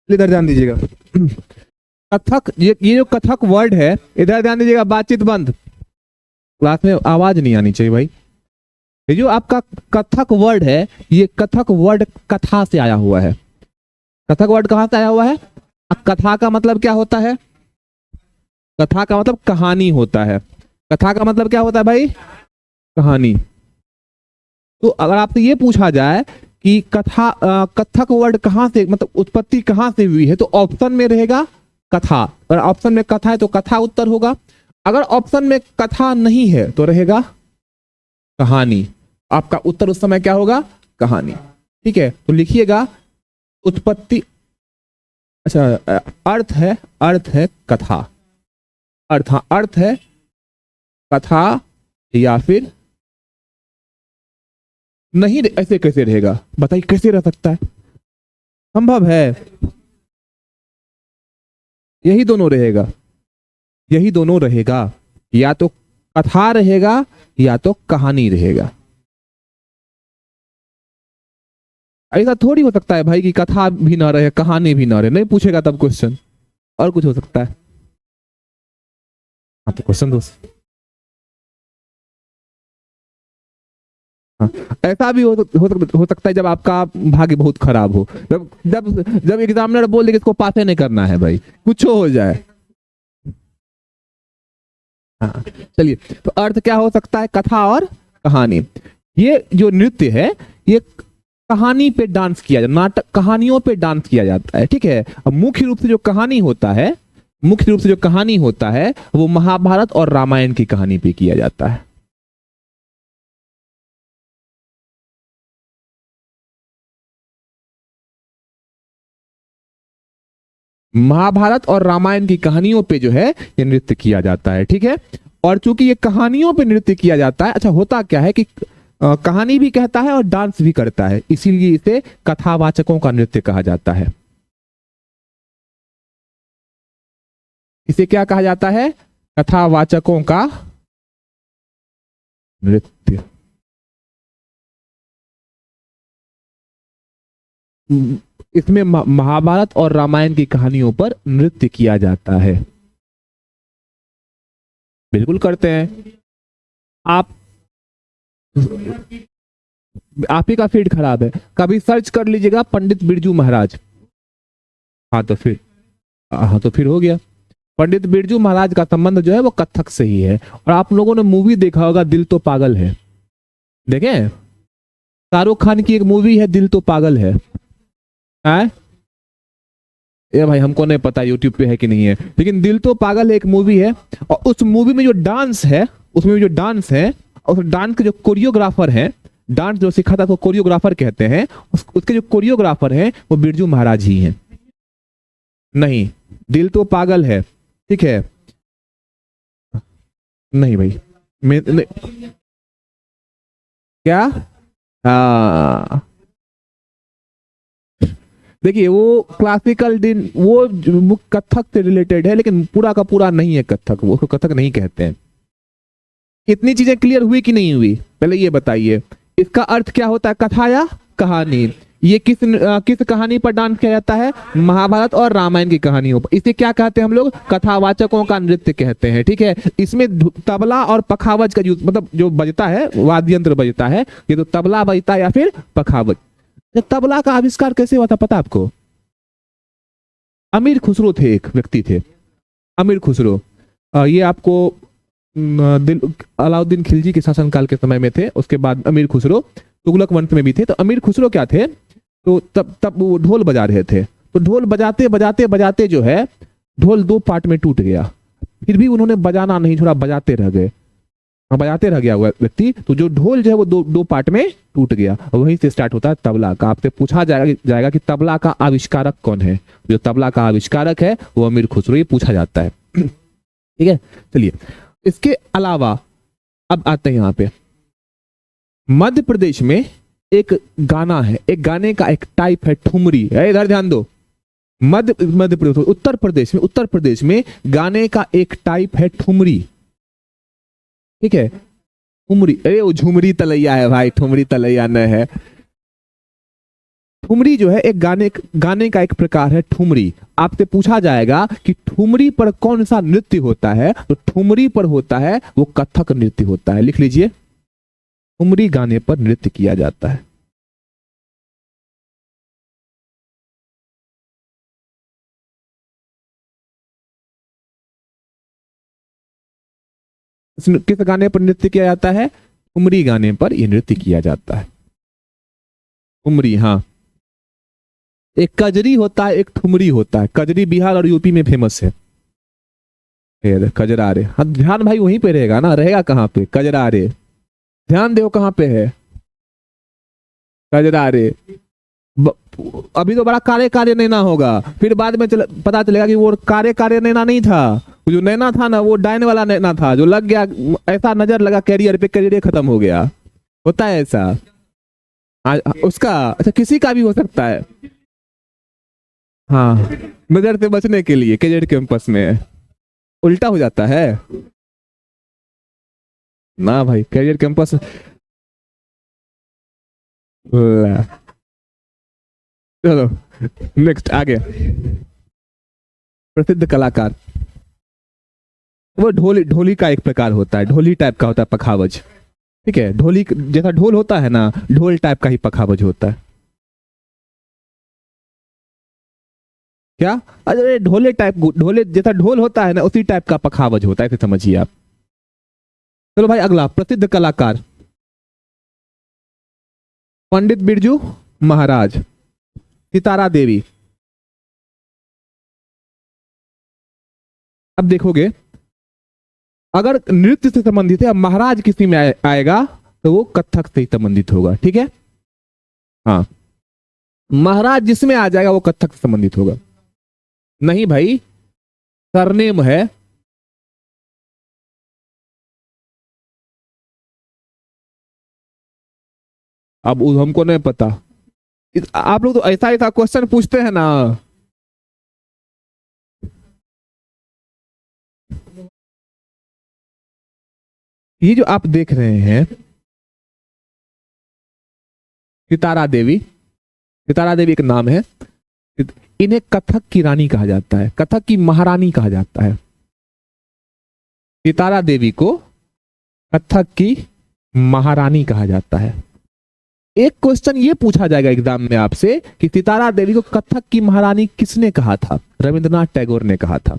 इधर ध्यान दीजिएगा। कथक, ये जो कथक वर्ड है, इधर ध्यान दीजिएगा, बातचीत बंद, क्लास में आवाज नहीं आनी चाहिए भाई। ये जो आपका कथक वर्ड है, ये कथक वर्ड कथा से आया हुआ है। कथक वर्ड कहां से आया हुआ है? कथा का मतलब क्या होता है? कथा का मतलब कहानी होता है। कथा का मतलब क्या होता है भाई? कहानी। तो अगर आपसे ये पूछा जाए कि कथक वर्ड कहां से, मतलब उत्पत्ति कहां से हुई है, तो ऑप्शन में रहेगा कथा। अगर ऑप्शन में कथा है तो कथा उत्तर होगा। अगर ऑप्शन में कथा नहीं है तो रहेगा कहानी। आपका उत्तर उस समय क्या होगा? कहानी। ठीक है, तो लिखिएगा उत्पत्ति, अच्छा अर्थ है कथा। अर्थ है कथा, या फिर नहीं, ऐसे कैसे रहेगा बताइए, कैसे रह सकता है? संभव है, यही दोनों रहेगा, यही दोनों रहेगा, या तो कथा रहेगा या तो कहानी रहेगा। ऐसा थोड़ी हो सकता है भाई कि कथा भी ना रहे कहानी भी ना रहे, नहीं पूछेगा तब क्वेश्चन, और कुछ हो सकता है? हाँ तो क्वेश्चन दोस्त, हाँ, ऐसा भी हो सकता है जब आपका भाग्य बहुत खराब हो, जब जब जब एग्जामिनर बोल दे कि इसको पास नहीं करना है भाई, कुछ हो जाए। हाँ चलिए, तो अर्थ क्या हो सकता है? कथा और कहानी। ये जो नृत्य है, ये कहानी पे डांस किया जाता है, नाटक कहानियों पे डांस किया जाता है। ठीक है, अब मुख्य रूप से जो कहानी होता है, मुख्य रूप से जो कहानी होता है वो महाभारत और रामायण की कहानी पे किया जाता है। महाभारत और रामायण की कहानियों पे जो है ये नृत्य किया जाता है। ठीक है, और चूंकि ये कहानियों पे नृत्य किया जाता है, अच्छा होता क्या है कि कहानी भी कहता है और डांस भी करता है, इसीलिए इसे कथावाचकों का नृत्य कहा जाता है। इसे क्या कहा जाता है? कथावाचकों का नृत्य। इसमें महाभारत और रामायण की कहानियों पर नृत्य किया जाता है। बिल्कुल करते हैं। आप आप ही का फीड खराब है, कभी सर्च कर लीजिएगा पंडित बिरजू महाराज। हाँ तो फिर, हाँ तो फिर हो गया। पंडित बिरजू महाराज का संबंध जो है वो कथक से ही है। और आप लोगों ने मूवी देखा होगा दिल तो पागल है, देखें? शाहरुख खान की एक मूवी है दिल तो पागल है। ये भाई हमको नहीं पता यूट्यूब पे है कि नहीं है, लेकिन दिल तो पागल है एक मूवी है, और उस मूवी में जो डांस है, उसमें जो डांस है, उस डांस के जो कोरियोग्राफर हैं, डांस जो सिखाता है तो कोरियोग्राफर कहते हैं, उसके जो कोरियोग्राफर हैं वो बिरजू महाराज ही हैं। नहीं, दिल तो पागल है, ठीक है? नहीं भाई, क्या? हाँ, देखिए वो क्लासिकल दिन, वो कथक से रिलेटेड है, लेकिन पूरा का पूरा नहीं है कथक, वो कथक नहीं कहते हैं। इतनी चीजें क्लियर हुई कि नहीं हुई, पहले ये बताइए। इसका अर्थ क्या होता है? कथा या कहानी। ये किस कहानी पर डांस किया जाता है? महाभारत और रामायण की कहानियों पर। इसे क्या कहते हैं हम लोग? कथावाचकों का नृत्य कहते हैं। ठीक है, इसमें तबला और पखावज का यूज, मतलब जो बजता है, वाद्य यंत्र बजता है, ये तो तबला बजता है या फिर पखावज। तबला का आविष्कार कैसे हुआ था पता आपको? अमीर खुसरो थे, एक व्यक्ति थे अमीर खुसरो। ये आपको अलाउद्दीन खिलजी के शासनकाल के समय में थे। उसके बाद अमीर खुसरो तुगलक वंश में भी थे। तो अमीर खुसरो क्या थे, तो तब वो ढोल बजा रहे थे। तो ढोल बजाते बजाते बजाते जो है ढोल दो पार्ट में टूट गया। फिर भी उन्होंने बजाना नहीं छोड़ा, बजाते रह गए, बजाते रह गया हुआ व्यक्ति। तो जो ढोल जो है वो दो पार्ट में टूट गया। वहीं से स्टार्ट होता है तबला का। आपसे पूछा जाएगा कि तबला का आविष्कारक कौन है? जो तबला का आविष्कारक है वो अमीर खुसरो, ये पूछा जाता है। ठीक है, चलिए इसके अलावा अब आते हैं यहाँ पे। मध्य प्रदेश में एक गाना है, एक गाने का एक टाइप है ठुमरी। इधर ध्यान दो। मध्य प्रदेश, उत्तर प्रदेश में गाने का एक टाइप है ठुमरी। ठीक है, ठुमरी, अरे वो झुमरी तलैया है भाई, ठुमरी तलैया न है। ठुमरी जो है एक गाने का एक प्रकार है ठुमरी। आपसे पूछा जाएगा कि ठुमरी पर कौन सा नृत्य होता है, तो ठुमरी पर होता है वो कथक नृत्य होता है। लिख लीजिए, ठुमरी गाने पर नृत्य किया जाता है। किस गाने पर नृत्य किया जाता है? ठुमरी गाने पर यह नृत्य किया जाता है। ठुमरी, हाँ। एक कजरी होता है, एक ठुमरी होता है। कजरी बिहार और यूपी में फेमस है। कजरारे, हाँ ध्यान भाई वहीं पे रहेगा ना, रहेगा कहाँ पे? कजरारे, ध्यान दो कहाँ पे है कजरारे। अभी तो बड़ा कारे कारे नैना होगा, फिर बाद में पता चलेगा कि वो कारे कारे नैना नहीं था। जो नैना था ना वो डायन वाला नैना था, जो लग गया, ऐसा नजर लगा कैरियर पे, कैरियर खत्म हो गया। होता है ऐसा। उसका अच्छा किसी का भी हो सकता है। हाँ, नजर से बचने के लिए कैरियर कैंपस में उल्टा हो जाता है ना भाई, कैरियर कैंपस। चलो नेक्स्ट आगे। प्रसिद्ध कलाकार, वो ढोली का एक प्रकार होता है, ढोली टाइप का होता है पखावज। ठीक है, ढोली जैसा ढोल होता है ना, ढोल टाइप का ही पखावज होता है। क्या? अरे ढोले टाइप, ढोले जैसा ढोल होता है ना उसी टाइप का पखावज होता है, ऐसे समझिए आप। चलो भाई अगला, प्रसिद्ध कलाकार पंडित बिरजू महाराज, सितारा देवी। अब देखोगे अगर नृत्य से संबंधित है, महाराज किसी में आएगा तो वो कथक से ही संबंधित होगा। ठीक है, हाँ, महाराज जिसमें आ जाएगा वो कथक से संबंधित होगा। नहीं भाई, सरनेम है। अब हमको नहीं पता, आप लोग तो ऐसा ऐसा क्वेश्चन पूछते हैं ना। ये जो आप देख रहे हैं सितारा देवी, सितारा देवी एक नाम है। इन्हें कथक की रानी कहा जाता है, कथक की महारानी कहा जाता है। सितारा देवी को कथक की महारानी कहा जाता है। एक क्वेश्चन ये पूछा जाएगा एग्जाम में आपसे कि सितारा देवी को कथक की महारानी किसने कहा था? रविंद्रनाथ टैगोर ने कहा था।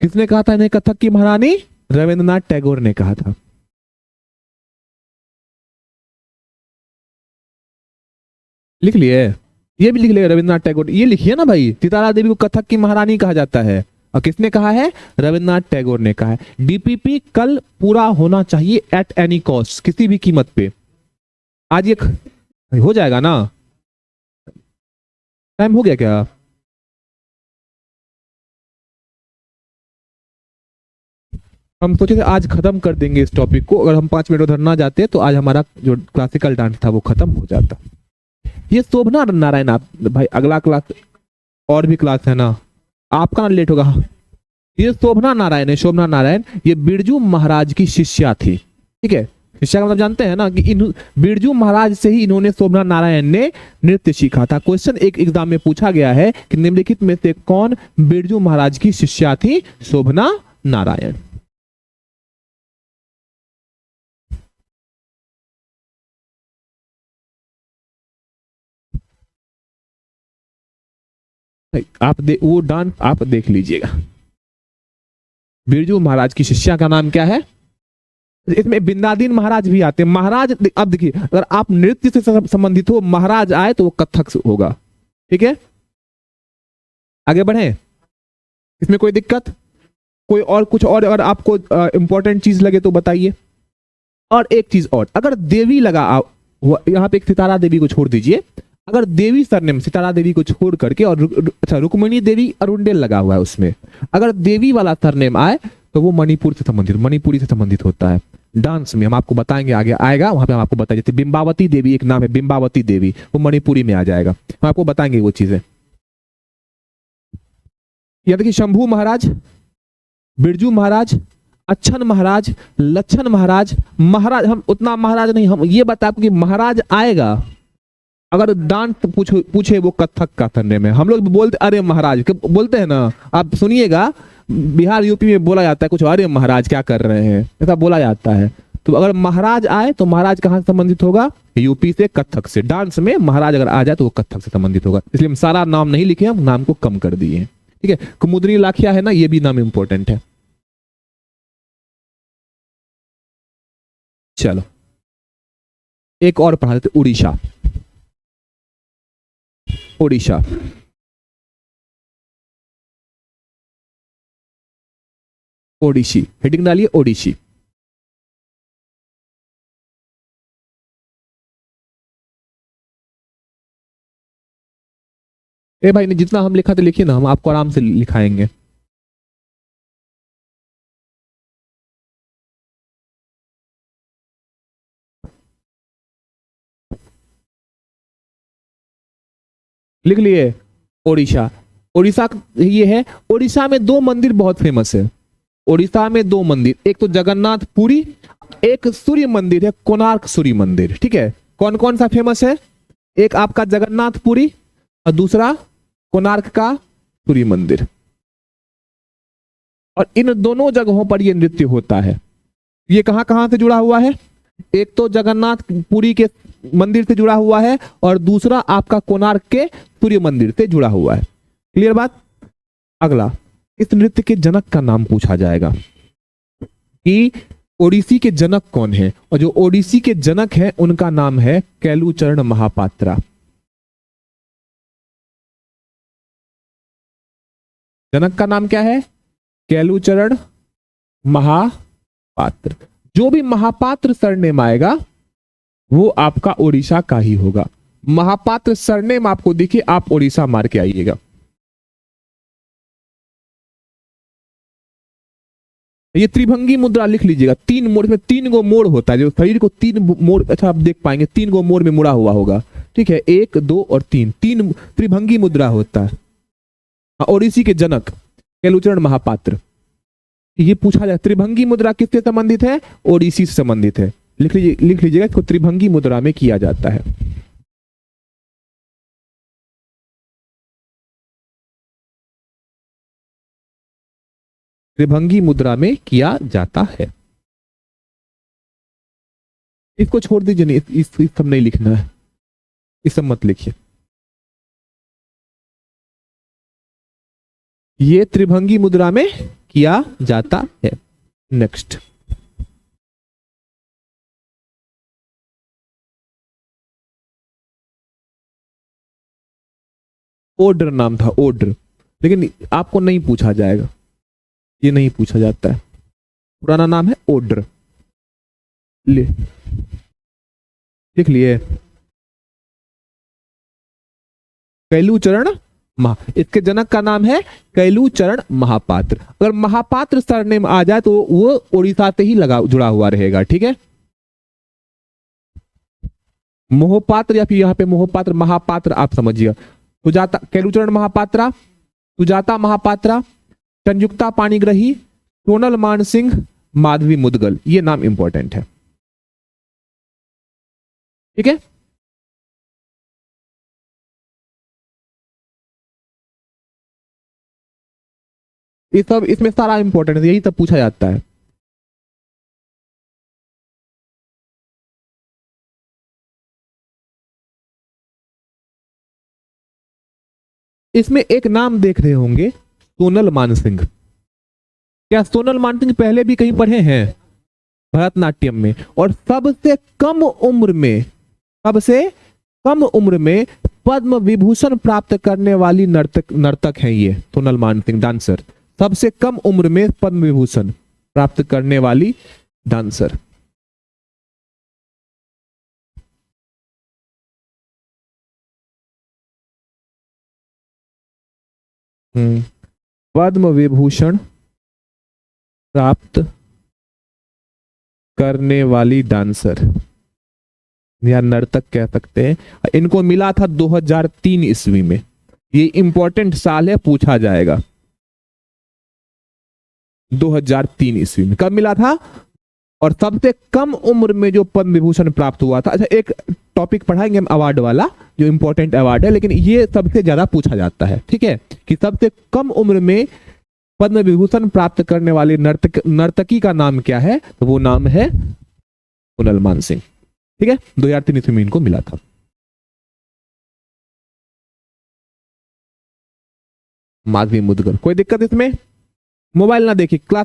किसने कहा था इन्हें कथक की महारानी? रविंद्रनाथ टैगोर ने कहा था। लिख लिए? ये भी लिख लिया रविंद्रनाथ टैगोर, ये लिखिए ना भाई, सितारा देवी को कथक की महारानी कहा जाता है। और किसने कहा है? रविंद्रनाथ टैगोर ने कहा है। डीपीपी कल पूरा होना चाहिए एट एनी कॉस्ट, किसी भी कीमत पे। आज ये हो जाएगा ना? टाइम हो गया क्या? हम सोचे थे आज खत्म कर देंगे इस टॉपिक को, अगर हम 5 मिनट उधर ना जाते तो आज हमारा जो क्लासिकल डांस था वो खत्म हो जाता। ये शोभना नारायण, आप भाई अगला क्लास और भी क्लास है ना, आपका ना लेट होगा। ये शोभना नारायण है, शोभना नारायण, ये बिरजू महाराज की शिष्या थी। ठीक है, शिष्या का मतलब जानते हैं ना कि इन बिरजू महाराज से ही इन्होंने, शोभना नारायण ने नृत्य सीखा था। क्वेश्चन एक एग्जाम में पूछा गया है कि निम्नलिखित में से कौन बिरजू महाराज की शिष्या थी? शोभना नारायण। आप वो डांस आप देख लीजिएगा। बिरजू महाराज की शिष्या का नाम क्या है? इसमें बिंदादीन महाराज भी आते हैं। महाराज, अब देखिए, अगर आप नृत्य से संबंधित हो, महाराज आए तो वो कथक होगा। ठीक है, आगे बढ़े, इसमें कोई दिक्कत? कोई और कुछ और अगर आपको इंपॉर्टेंट चीज लगे तो बताइए। और एक चीज और, अगर देवी लगा, यहां पे एक सितारा देवी को छोड़ दीजिए, अगर देवी सरनेम सितारा देवी को छोड़ करके और अच्छा रुक्मिणी देवी अरुंडेल लगा हुआ है उसमें, अगर देवी वाला सरनेम आए तो वो मणिपुर से संबंधित, मणिपुरी से संबंधित होता है। डांस में हम आपको बताएंगे, आगे आएगा वहां पे हम आपको बताएंगे। जैसे बिंबावती देवी एक नाम है, बिंबावती देवी, वो मणिपुरी में आ जाएगा, हम आपको बताएंगे वो चीजें। ये देखिए शंभू महाराज, बिरजू महाराज, अच्छन महाराज, लच्छन महाराज, महाराज हम उतना महाराज नहीं, हम ये बता कि महाराज आएगा अगर डांस पूछे वो कथक का करने में। हम लोग बोलते अरे महाराज बोलते हैं ना, आप सुनिएगा बिहार यूपी में बोला जाता है कुछ, अरे महाराज क्या कर रहे हैं, ऐसा बोला जाता है। तो अगर महाराज आए तो महाराज कहाँ से संबंधित होगा, यूपी से, कथक से। डांस में महाराज अगर आ जाए तो वो कथक से संबंधित होगा, इसलिए हम सारा नाम नहीं लिखे, हम नाम को कम कर दिए। ठीक है, कुमुदनी लाखिया है ना, ये भी नाम इंपॉर्टेंट है। चलो एक और पढ़ा देते, उड़ीसा। ओडिशा, ओडिशी, हेडिंग डालिए ओडिशी। ए भाई ने जितना हम लिखा था लिखिए ना, हम आपको आराम से लिखाएंगे। लिख लिए ओडिशा। ओडिशा ये है, ओडिशा में दो मंदिर बहुत फेमस है। ओडिशा में दो मंदिर, एक तो जगन्नाथ पुरी, एक सूर्य मंदिर है कोणार्क सूर्य मंदिर। ठीक है, कौन कौन सा फेमस है, एक आपका जगन्नाथ पुरी और दूसरा कोणार्क का सूर्य मंदिर। और इन दोनों जगहों पर यह नृत्य होता है। ये कहां कहां से जुड़ा हुआ है, एक तो जगन्नाथ पुरी के मंदिर से जुड़ा हुआ है और दूसरा आपका कोणार्क के सूर्य मंदिर से जुड़ा हुआ है। क्लियर बात। अगला, इस नृत्य के जनक का नाम पूछा जाएगा कि ओडिसी के जनक कौन है, और जो ओडिसी के जनक हैं उनका नाम है कैलूचरण महापात्रा। जनक का नाम क्या है, कैलूचरण महापात्र। जो भी महापात्र सरनेम आएगा वो आपका ओडिशा का ही होगा। महापात्र सरनेम आपको दिखे, आप ओडिशा मार के आइएगा। ये त्रिभंगी मुद्रा लिख लीजिएगा, तीन मोड़ में, तीन गो मोड़ होता है जो शरीर को तीन मोड़, अच्छा आप देख पाएंगे तीन गो मोड़ में मुड़ा हुआ होगा। ठीक है, एक दो और तीन, तीन त्रिभंगी मुद्रा होता है। ओडिसी के जनक कैलूचरण महापात्र। ये पूछा जाए त्रिभंगी मुद्रा किससे संबंधित है, ओडिसी से संबंधित है। लिख लीजिएगा, इसको त्रिभंगी मुद्रा में किया जाता है। त्रिभंगी मुद्रा में किया जाता है। इसको छोड़ दीजिए, नहीं इस सब नहीं लिखना है, इस सब मत लिखिए। ये त्रिभंगी मुद्रा में किया जाता है। नेक्स्ट, ओड्र नाम था, ओड्र, लेकिन आपको नहीं पूछा जाएगा, ये नहीं पूछा जाता है। पुराना नाम है ओड्र। लिख लिए कैलूचरण इसके जनक का नाम है कैलूचरण महापात्र। अगर महापात्र सरनेम आ जाए तो वो ओडिशा से ही जुड़ा हुआ रहेगा। ठीक है, मोहपात्र या फिर यहाँ पे मोहपात्र महापात्र आप समझिएगा। सुजाता कैलूचरण महापात्रा, सुजाता महापात्रा, संयुक्ता पाणिग्रही, सोनल मानसिंह, माधवी मुदगल, ये नाम इंपॉर्टेंट है। ठीक है, ये सब इसमें सारा इंपॉर्टेंट है, यही सब पूछा जाता है। इसमें एक नाम देख रहे होंगे, सोनल मानसिंह। क्या सोनल मानसिंह पहले भी कहीं पढ़े हैं भरतनाट्यम में? और सबसे कम उम्र में पद्म विभूषण प्राप्त करने वाली नर्तक हैं ये सोनल मानसिंह, डांसर। सबसे कम उम्र में पद्म विभूषण प्राप्त करने वाली डांसर। पद्म विभूषण प्राप्त करने वाली डांसर या नर्तक कह सकते हैं, इनको मिला था 2003 ईस्वी में। ये इंपॉर्टेंट साल है, पूछा जाएगा। 2003 ईस्वी में कब मिला था? और सबसे कम उम्र में जो पद्म विभूषण प्राप्त हुआ था। अच्छा, एक टॉपिक पढ़ाएंगे हम अवार्ड वाला, जो इंपॉर्टेंट अवार्ड है, लेकिन ये सबसे ज्यादा पूछा जाता है, ठीक है, कि सबसे कम उम्र में पद्म विभूषण प्राप्त करने वाली नर्तकी का नाम क्या है? तो वो नाम है सोनल मानसिंह, ठीक है। 2003 ईस्वी में इनको मिला था। माधवी मुदगल, कोई दिक्कत इसमें? मोबाइल ना देखिए, क्लास